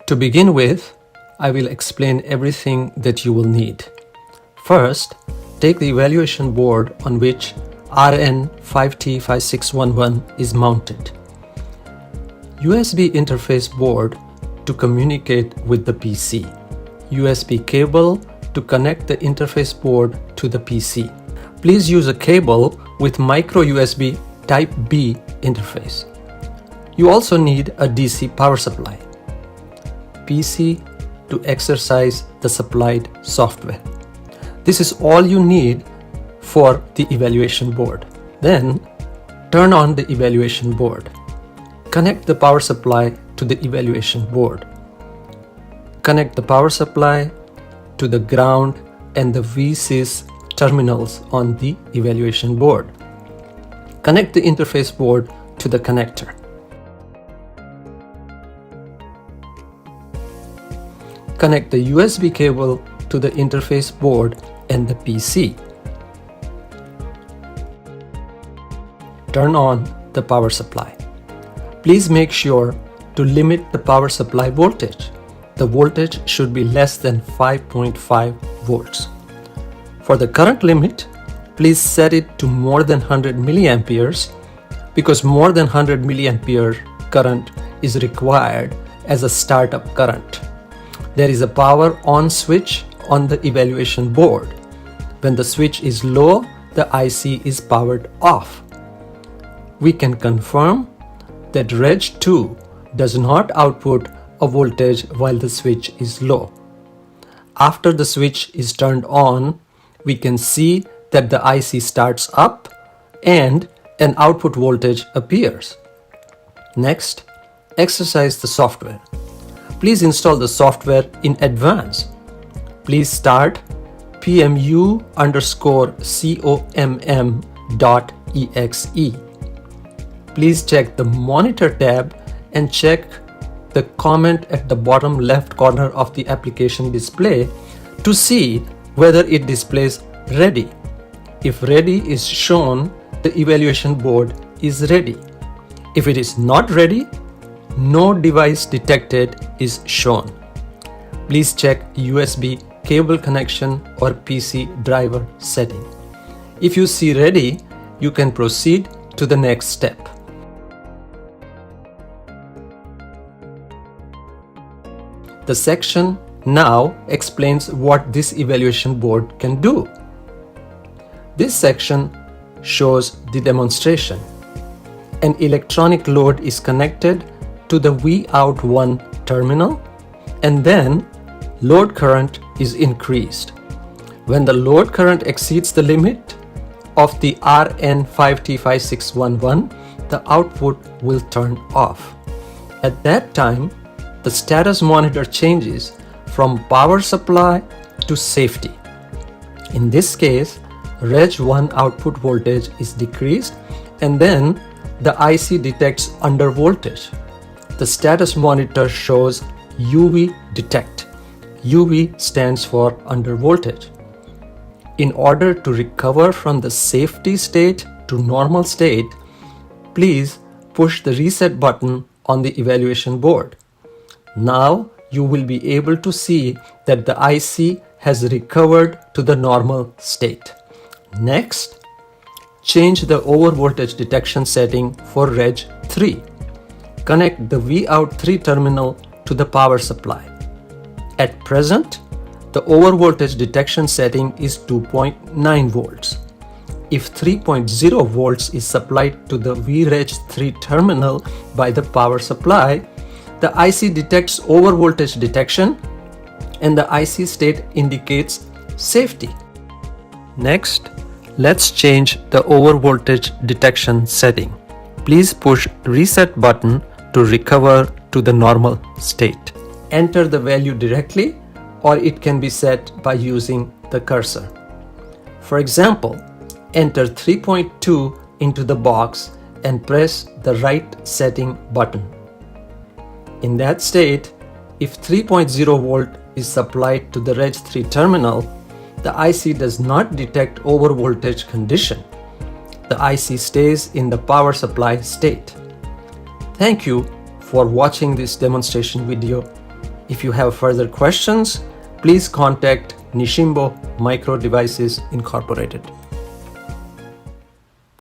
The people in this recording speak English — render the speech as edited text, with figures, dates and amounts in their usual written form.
To begin with, I will explain everything that you will need. First, take the evaluation board on which RN5T5611 is mounted. USB interface board to communicate with the PC. USB cable to connect the interface board to the PC. Please use a cable with micro USB Type B interface. You also need a DC power supply. PC to exercise the supplied software. This is all you need for the evaluation board. Then turn on the evaluation board. Connect the power supply to the evaluation board. Connect the power supply to the ground and the VCS terminals on the evaluation board. Connect the interface board to the connector. Connect the USB cable to the interface board and the PC. Turn on the power supply. Please make sure to limit the power supply voltage. The voltage should be less than 5.5 volts. For the current limit, please set it to more than 100 milliamperes because more than 100 milliampere current is required as a startup current. There is a power on switch on the evaluation board. When the switch is low, the IC is powered off. We can confirm that Reg 2 does not output a voltage while the switch is low. After the switch is turned on, we can see that the IC starts up and an output voltage appears. Next, exercise the software. Please install the software in advance. Please start pmu_comm.exe. Please check the monitor tab and check the comment at the bottom left corner of the application display to see whether it displays ready. If ready is shown, the evaluation board is ready. If it is not ready, no device detected is shown. Please check USB cable connection or PC driver setting. If you see ready, you can proceed to the next step. The section now explains what this evaluation board can do. This section shows the demonstration. An electronic load is connected to the Vout1 terminal and then load current is increased. When the load current exceeds the limit of the RN5T5611, the output will turn off. At that time, the status monitor changes from power supply to safety. In this case, Reg 1 output voltage is decreased and then the IC detects under voltage. The status monitor shows UV detect. UV stands for under voltage. In order to recover from the safety state to normal state, please push the reset button on the evaluation board. Now you will be able to see that the IC has recovered to the normal state. Next, change the overvoltage detection setting for Reg 3. Connect the Vout3 terminal to the power supply. At present, the overvoltage detection setting is 2.9 volts. If 3.0 volts is supplied to the Vreg3 terminal by the power supply, the IC detects overvoltage detection and the IC state indicates safety. Next, let's change the overvoltage detection setting. Please push reset button to recover to the normal state. Enter the value directly or it can be set by using the cursor. For example, enter 3.2 into the box and press the right setting button. In that state, if 3.0 volt is supplied to the Reg 3 terminal, the IC does not detect overvoltage condition. The IC stays in the power supply state. Thank you for watching this demonstration video. If you have further questions, please contact Nisshinbo Micro Devices Incorporated.